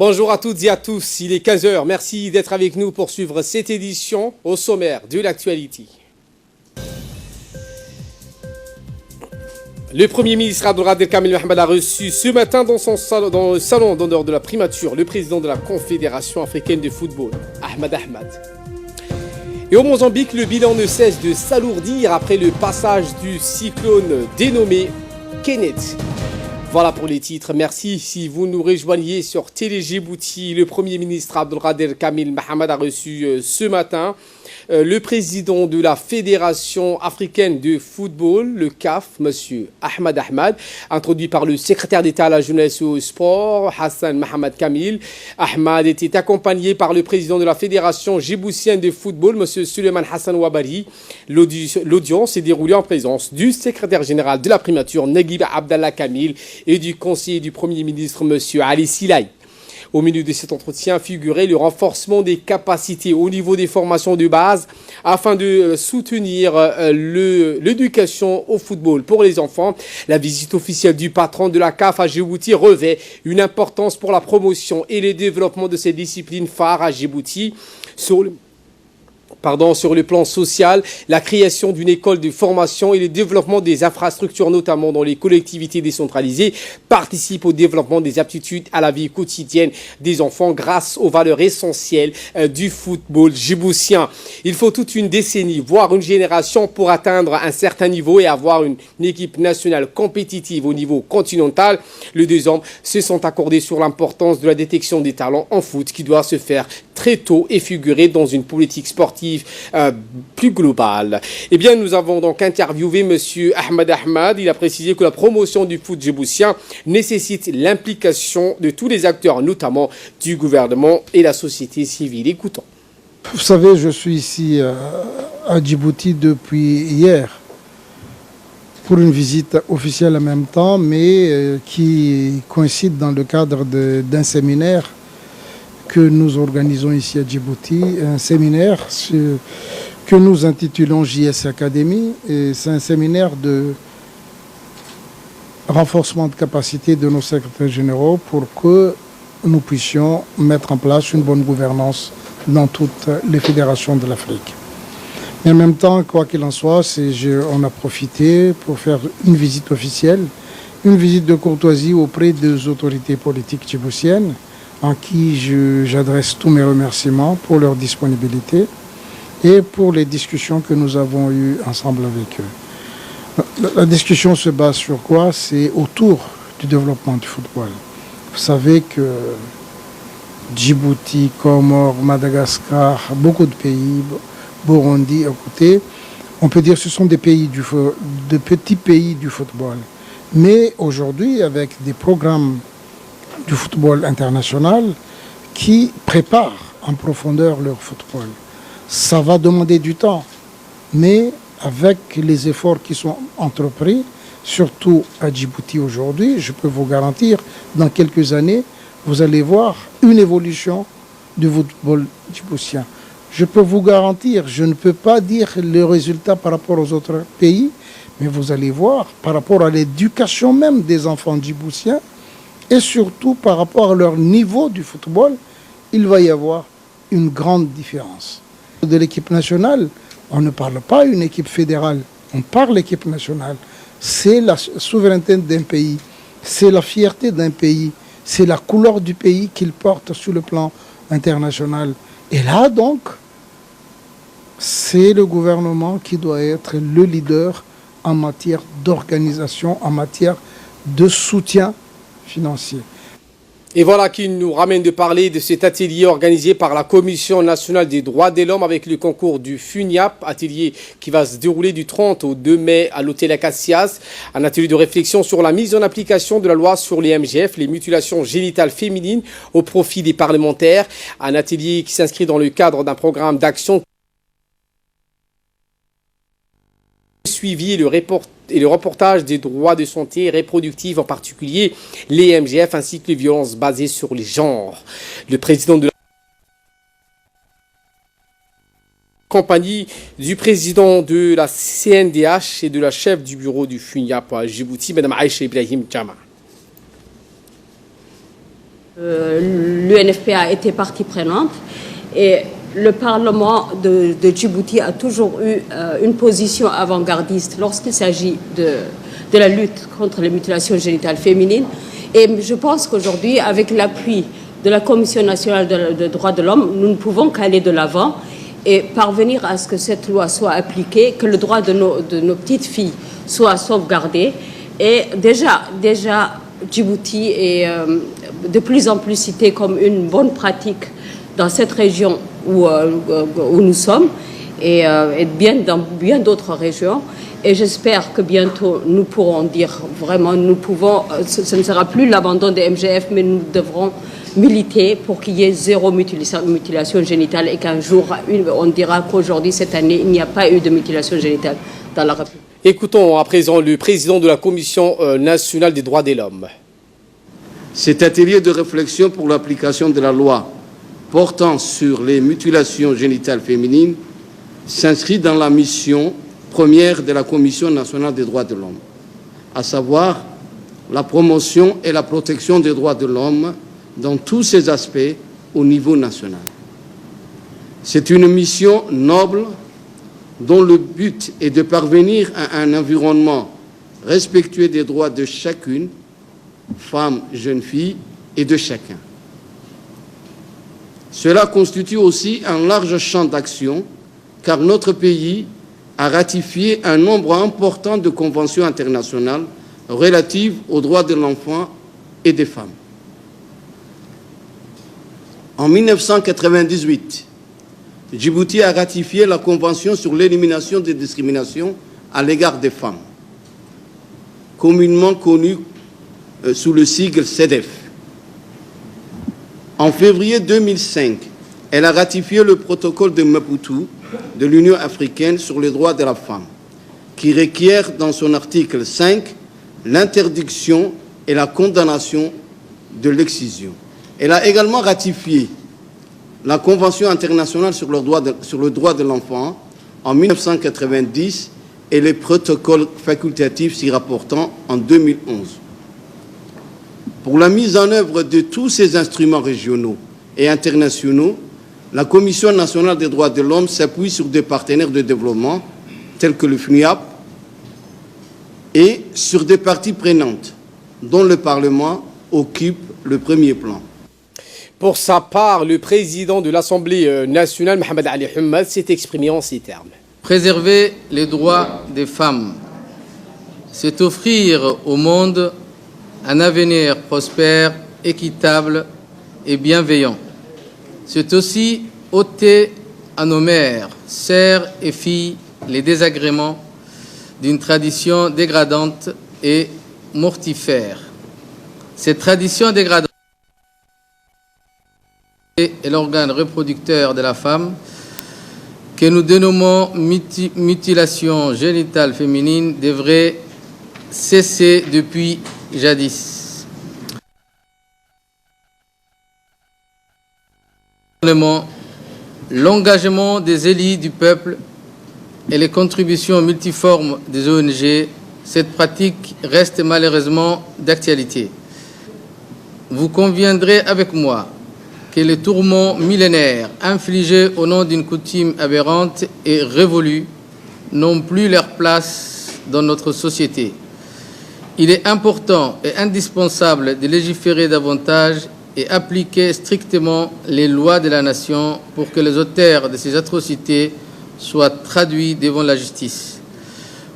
Bonjour à toutes et à tous, il est 15 heures. Merci d'être avec nous pour suivre cette édition au sommaire de l'actualité. Le Premier ministre Abdelkader Kamil Mohamed a reçu ce matin dans le salon d'honneur de la primature le président de la Confédération africaine de football, Ahmad Ahmad. Et au Mozambique, le bilan ne cesse de s'alourdir après le passage du cyclone dénommé Kenneth. Voilà pour les titres. Merci si vous nous rejoignez sur Télé Djibouti. Le Premier ministre Abdelkader Kamil Mohamed a reçu ce matin le président de la Fédération africaine de football, le CAF, M. Ahmad Ahmad, introduit par le secrétaire d'État à la jeunesse et au sport, Hassan Mohamed Kamil. Ahmad était accompagné par le président de la Fédération djiboutienne de football, M. Suleiman Hassan Ouabari. L'audience s'est déroulée en présence du secrétaire général de la primature, Naguib Abdallah Kamil, et du conseiller du Premier ministre, M. Ali Silay. Au milieu de cet entretien figurait le renforcement des capacités au niveau des formations de base afin de soutenir l'éducation au football pour les enfants. La visite officielle du patron de la CAF à Djibouti revêt une importance pour la promotion et le développement de ces disciplines phares à Djibouti. Sur le plan social, la création d'une école de formation et le développement des infrastructures, notamment dans les collectivités décentralisées, participent au développement des aptitudes à la vie quotidienne des enfants grâce aux valeurs essentielles du football djiboutien. Il faut toute une décennie, voire une génération pour atteindre un certain niveau et avoir une équipe nationale compétitive au niveau continental. Les 2 hommes se sont accordés sur l'importance de la détection des talents en foot qui doit se faire très tôt et figurer dans une politique sportive plus globale. Eh bien, nous avons donc interviewé M. Ahmad Ahmad. Il a précisé que la promotion du foot djiboutien nécessite l'implication de tous les acteurs, notamment du gouvernement et la société civile. Écoutons. Vous savez, je suis ici à Djibouti depuis hier pour une visite officielle en même temps, mais qui coïncide dans le cadre d'un séminaire que nous organisons ici à Djibouti, un séminaire que nous intitulons JS Academy. C'est un séminaire de renforcement de capacité de nos secrétaires généraux pour que nous puissions mettre en place une bonne gouvernance dans toutes les fédérations de l'Afrique. Mais en même temps, quoi qu'il en soit, on a profité pour faire une visite officielle, une visite de courtoisie auprès des autorités politiques djiboutiennes, en qui j'adresse tous mes remerciements pour leur disponibilité et pour les discussions que nous avons eues ensemble avec eux. La discussion se base sur quoi? C'est autour du développement du football. Vous savez que Djibouti, Comores, Madagascar, beaucoup de pays, Burundi à côté, on peut dire que ce sont des petits pays du football. Mais aujourd'hui, avec des programmes du football international qui préparent en profondeur leur football. Ça va demander du temps, mais avec les efforts qui sont entrepris, surtout à Djibouti aujourd'hui, je peux vous garantir, dans quelques années, vous allez voir une évolution du football djiboutien. Je peux vous garantir, je ne peux pas dire le résultat par rapport aux autres pays, mais vous allez voir, par rapport à l'éducation même des enfants djiboutiens, et surtout par rapport à leur niveau du football, il va y avoir une grande différence. De l'équipe nationale, on ne parle pas d'une équipe fédérale, on parle d'équipe nationale. C'est la souveraineté d'un pays, c'est la fierté d'un pays, c'est la couleur du pays qu'il porte sur le plan international. Et là donc, c'est le gouvernement qui doit être le leader en matière d'organisation, en matière de soutien financier. Et voilà qui nous ramène de parler de cet atelier organisé par la Commission nationale des droits de l'homme avec le concours du FUNIAP, atelier qui va se dérouler du 30 au 2 mai à l'hôtel Acacias, un atelier de réflexion sur la mise en application de la loi sur les MGF, les mutilations génitales féminines au profit des parlementaires, un atelier qui s'inscrit dans le cadre d'un programme d'action suivi le reportage des droits de santé reproductive, en particulier les MGF, ainsi que les violences basées sur les genres. Le président de la compagnie du président de la CNDH et de la chef du bureau du FUNIAP à Djibouti, Mme Aïcha Ibrahim Djama. L'UNFPA a été partie prenante et le Parlement de Djibouti a toujours eu une position avant-gardiste lorsqu'il s'agit de la lutte contre les mutilations génitales féminines. Et je pense qu'aujourd'hui, avec l'appui de la Commission nationale des droits de l'homme, nous ne pouvons qu'aller de l'avant et parvenir à ce que cette loi soit appliquée, que le droit de nos petites filles soit sauvegardé. Et déjà Djibouti est de plus en plus cité comme une bonne pratique dans cette région où nous sommes et dans bien d'autres régions. Et j'espère que bientôt nous pourrons dire vraiment, ce ne sera plus l'abandon des MGF, mais nous devrons militer pour qu'il y ait zéro mutilation génitale et qu'un jour, on dira qu'aujourd'hui, cette année, il n'y a pas eu de mutilation génitale dans la République. Écoutons à présent le président de la Commission nationale des droits de l'homme. Cet atelier de réflexion pour l'application de la loi portant sur les mutilations génitales féminines s'inscrit dans la mission première de la Commission nationale des droits de l'homme, à savoir la promotion et la protection des droits de l'homme dans tous ses aspects au niveau national. C'est une mission noble dont le but est de parvenir à un environnement respectueux des droits de chacune, femme, jeune fille, et de chacun. Cela constitue aussi un large champ d'action, car notre pays a ratifié un nombre important de conventions internationales relatives aux droits de l'enfant et des femmes. En 1998, Djibouti a ratifié la Convention sur l'élimination des discriminations à l'égard des femmes, communément connue sous le sigle CEDEF. En février 2005, elle a ratifié le protocole de Maputo de l'Union africaine sur les droits de la femme, qui requiert dans son article 5 l'interdiction et la condamnation de l'excision. Elle a également ratifié la Convention internationale sur le droit de l'enfant en 1990 et les protocoles facultatifs s'y rapportant en 2011. Pour la mise en œuvre de tous ces instruments régionaux et internationaux, la Commission nationale des droits de l'homme s'appuie sur des partenaires de développement tels que le FNUAP et sur des parties prenantes dont le Parlement occupe le premier plan. Pour sa part, le président de l'Assemblée nationale, Mohamed Ali Hammad, s'est exprimé en ces termes. Préserver les droits des femmes, c'est offrir au monde un avenir prospère, équitable et bienveillant. C'est aussi ôter à nos mères, sœurs et filles les désagréments d'une tradition dégradante et mortifère. Cette tradition dégradante est l'organe reproducteur de la femme que nous dénommons mutilation génitale féminine devrait cesser depuis jadis. L'engagement des élus du peuple et les contributions multiformes des ONG, cette pratique reste malheureusement d'actualité. Vous conviendrez avec moi que les tourments millénaires infligés au nom d'une coutume aberrante et révolue n'ont plus leur place dans notre société. Il est important et indispensable de légiférer davantage et appliquer strictement les lois de la nation pour que les auteurs de ces atrocités soient traduits devant la justice.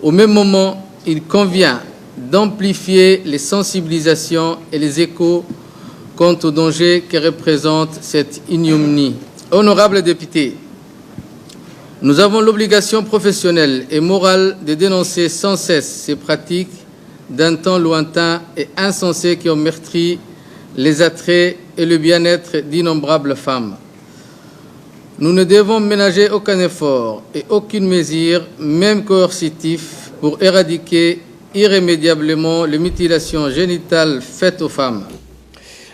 Au même moment, il convient d'amplifier les sensibilisations et les échos quant au danger que représente cette ignominie. Honorables députés, nous avons l'obligation professionnelle et morale de dénoncer sans cesse ces pratiques d'un temps lointain et insensé qui ont meurtri les attraits et le bien-être d'innombrables femmes. Nous ne devons ménager aucun effort et aucune mesure, même coercitive, pour éradiquer irrémédiablement les mutilations génitales faites aux femmes.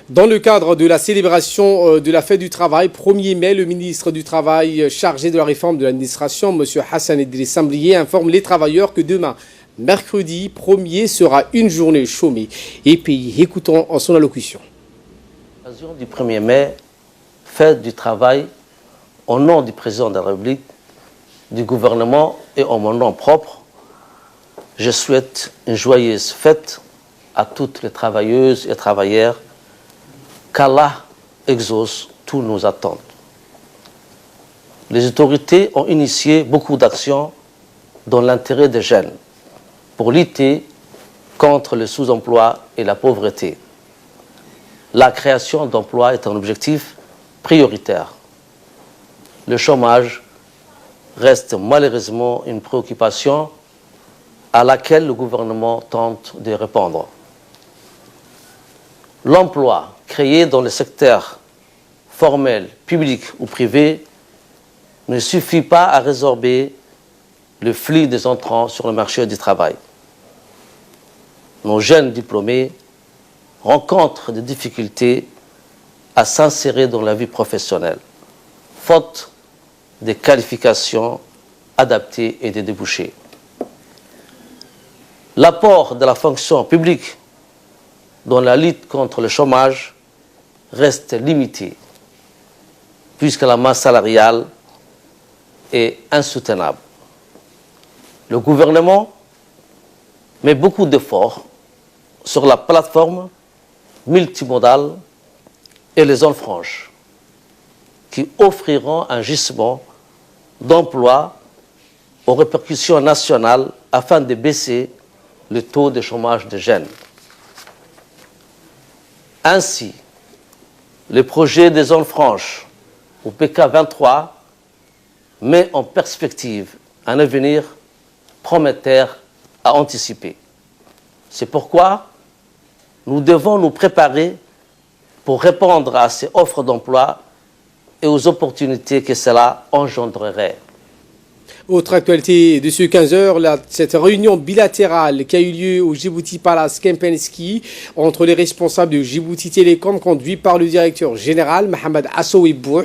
Dans le cadre de la célébration de la fête du travail, 1er mai, le ministre du Travail chargé de la réforme de l'administration, M. Hassan Idriss Samblier, informe les travailleurs que demain, mercredi 1er, sera une journée chômée et payée. Écoutons en son allocution. l'occasion du 1er mai, fête du travail, au nom du président de la République, du gouvernement et en mon nom propre, je souhaite une joyeuse fête à toutes les travailleuses et travailleurs, qu'Allah exauce tous nos attentes. Les autorités ont initié beaucoup d'actions dans l'intérêt des jeunes pour lutter contre le sous-emploi et la pauvreté. La création d'emplois est un objectif prioritaire. Le chômage reste malheureusement une préoccupation à laquelle le gouvernement tente de répondre. L'emploi créé dans le secteur formel, public ou privé ne suffit pas à résorber le flux des entrants sur le marché du travail. Nos jeunes diplômés rencontrent des difficultés à s'insérer dans la vie professionnelle, faute de qualifications adaptées et de débouchés. L'apport de la fonction publique dans la lutte contre le chômage reste limité, puisque la masse salariale est insoutenable. Le gouvernement met beaucoup d'efforts sur la plateforme multimodale et les zones franches, qui offriront un gisement d'emplois aux répercussions nationales afin de baisser le taux de chômage des jeunes. Ainsi, le projet des zones franches au PK 23 met en perspective un avenir prometteur à anticiper. C'est pourquoi nous devons nous préparer pour répondre à ces offres d'emploi et aux opportunités que cela engendrerait. Autre actualité de ce 15h, cette réunion bilatérale qui a eu lieu au Djibouti Palace Kempinski entre les responsables de Djibouti Télécom conduit par le directeur général Mohamed Assoui Bouh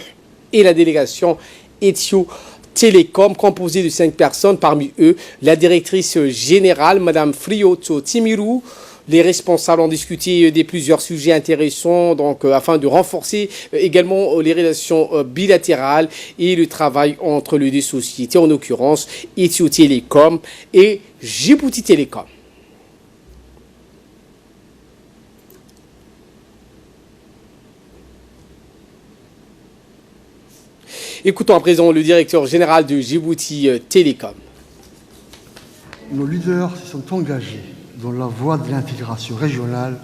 et la délégation Ethio Télécom composée de 5 personnes, parmi eux la directrice générale Madame Frioto Timiru. Les responsables ont discuté de plusieurs sujets intéressants afin de renforcer également les relations bilatérales et le travail entre les deux sociétés, en l'occurrence Ethio Télécom et Djibouti Télécom. Écoutons à présent le directeur général de Djibouti Télécom. Nos leaders se sont engagés dans la voie de l'intégration régionale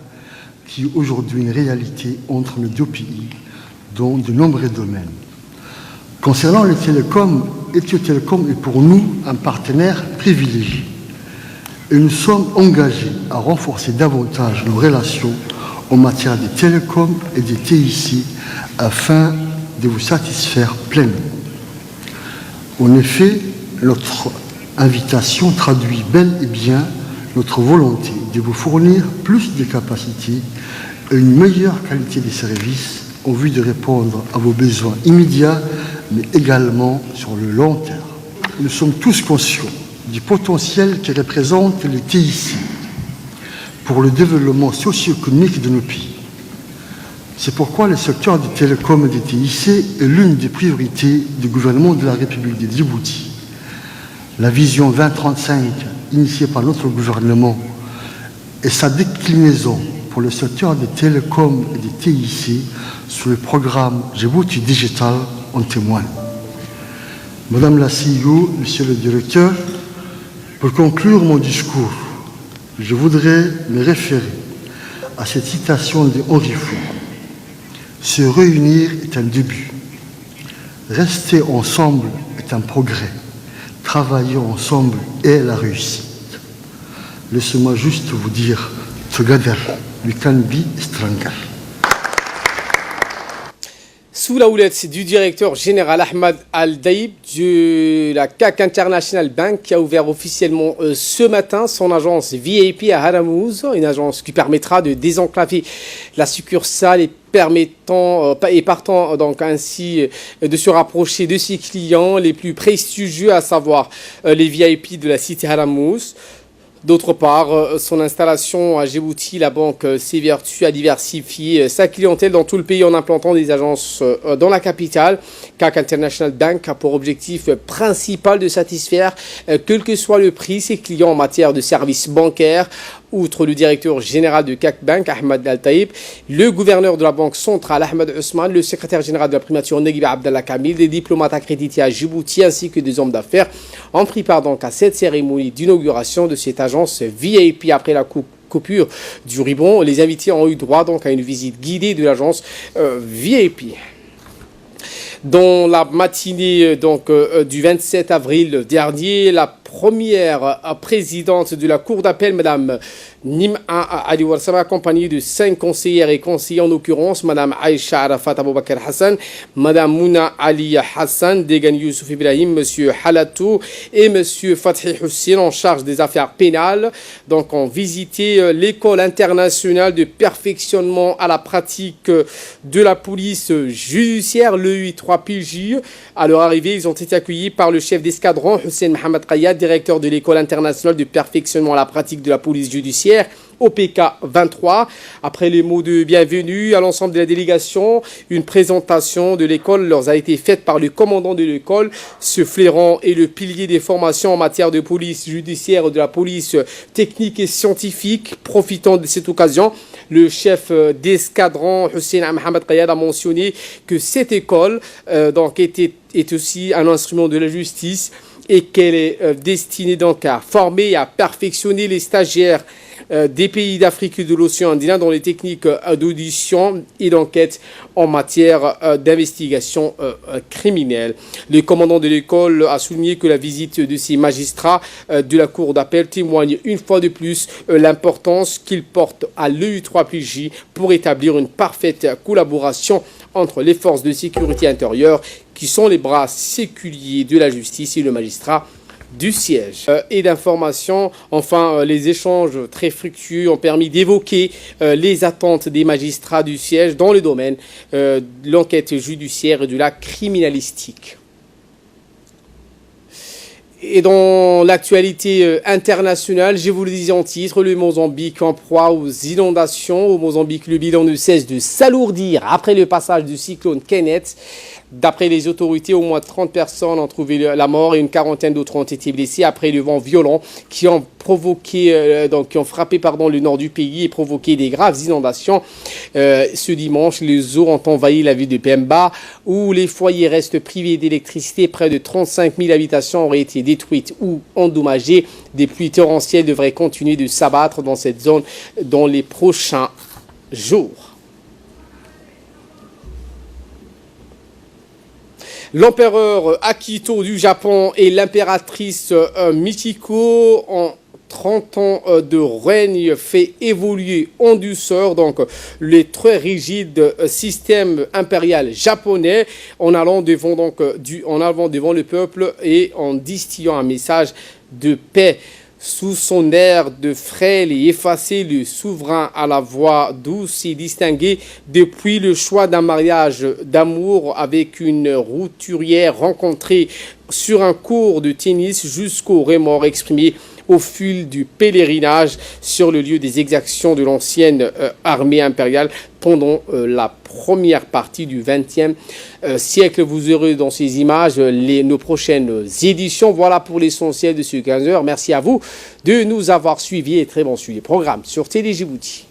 qui est aujourd'hui une réalité entre nos deux pays dans de nombreux domaines. Concernant les télécoms, Ethio Télécom est pour nous un partenaire privilégié et nous sommes engagés à renforcer davantage nos relations en matière de télécoms et de TIC afin de vous satisfaire pleinement. En effet, notre invitation traduit bel et bien notre volonté de vous fournir plus de capacités et une meilleure qualité des services en vue de répondre à vos besoins immédiats, mais également sur le long terme. Nous sommes tous conscients du potentiel que représentent les TIC pour le développement socio-économique de nos pays. C'est pourquoi le secteur des télécoms et des TIC est l'une des priorités du gouvernement de la République de Djibouti. La vision 2035 initiée par notre gouvernement et sa déclinaison pour le secteur des télécoms et des TIC sous le programme Djibouti Digital en témoigne. Madame la CEO, Monsieur le Directeur, pour conclure mon discours, je voudrais me référer à cette citation de Henri Ford. Se réunir est un début. Rester ensemble est un progrès. Travailler ensemble est la réussite. Laissez-moi juste vous dire, together we can be stronger. Sous la houlette du directeur général Ahmad Al-Daïb de la CAC International Bank qui a ouvert officiellement ce matin son agence VIP à Haramouz, une agence qui permettra de désenclaver la succursale et partant donc ainsi de se rapprocher de ses clients les plus prestigieux, à savoir les VIP de la cité Haramouz. D'autre part, son installation à Djibouti, la banque s'évertue à diversifier sa clientèle dans tout le pays en implantant des agences dans la capitale. CAC International Bank a pour objectif principal de satisfaire, quel que soit le prix, ses clients en matière de services bancaires. Outre le directeur général de CAC Bank, Ahmed Al-Taïb, le gouverneur de la Banque centrale, Ahmed Ousmane, le secrétaire général de la primature, Neguib Abdallah Kamil, des diplomates accrédités à Djibouti ainsi que des hommes d'affaires ont pris part donc à cette cérémonie d'inauguration de cette agence VIP. Après la coupure du ruban, les invités ont eu droit donc à une visite guidée de l'agence VIP. Dans la matinée du 27 avril dernier, la première présidente de la Cour d'appel, Madame Nim'a Ali Warsama, accompagnée de 5 conseillères et conseillers, en l'occurrence Madame Aïcha Arafat Aboubakar Hassan, Madame Mouna Ali Hassan, Degan Youssouf Ibrahim, Monsieur Halatou et Monsieur Fathi Hussein en charge des affaires pénales, donc ont visité l'école internationale de perfectionnement à la pratique de la police judiciaire, le UI3PJ. À leur arrivée, ils ont été accueillis par le chef d'escadron, Hussein Mohamed Qayyad, directeur de l'école internationale de perfectionnement à la pratique de la police judiciaire, OPK 23. Après les mots de bienvenue à l'ensemble de la délégation, une présentation de l'école leur a été faite par le commandant de l'école. Ce fleuron est le pilier des formations en matière de police judiciaire et de la police technique et scientifique. Profitant de cette occasion, le chef d'escadron, Hussein Mohamed Qayyad, a mentionné que cette école est aussi un instrument de la justice et qu'elle est destinée donc à former et à perfectionner les stagiaires des pays d'Afrique et de l'océan Indien dans les techniques d'audition et d'enquête en matière d'investigation criminelle. Le commandant de l'école a souligné que la visite de ces magistrats de la Cour d'appel témoigne une fois de plus l'importance qu'ils portent à l'EU3PJ pour établir une parfaite collaboration entre les forces de sécurité intérieure qui sont les bras séculiers de la justice et le magistrat du siège. Et d'informations, enfin, les échanges très fructueux ont permis d'évoquer les attentes des magistrats du siège dans le domaine de l'enquête judiciaire et de la criminalistique. Et dans l'actualité internationale, je vous le disais en titre, le Mozambique en proie aux inondations. Au Mozambique, le bilan ne cesse de s'alourdir après le passage du cyclone Kenneth. D'après les autorités, au moins 30 personnes ont trouvé la mort et une quarantaine d'autres ont été blessées après le vent violent qui ont frappé le nord du pays et provoqué des graves inondations. Ce dimanche, les eaux ont envahi la ville de Pemba où les foyers restent privés d'électricité. Près de 35 000 habitations auraient été détruites ou endommagées. Des pluies torrentielles devraient continuer de s'abattre dans cette zone dans les prochains jours. L'empereur Akito du Japon et l'impératrice Michiko en 30 ans de règne fait évoluer en douceur donc le très rigide système impérial japonais en allant devant le peuple et en distillant un message de paix. Sous son air de frêle et effacé, le souverain à la voix douce et distinguée depuis le choix d'un mariage d'amour avec une routurière rencontrée sur un court de tennis jusqu'au remords exprimé au fil du pèlerinage sur le lieu des exactions de l'ancienne armée impériale pendant la première partie du XXe siècle. Vous aurez dans ces images nos prochaines éditions. Voilà pour l'essentiel de ce 15h. Merci à vous de nous avoir suivis et très bon suivi programme sur Télé Djibouti.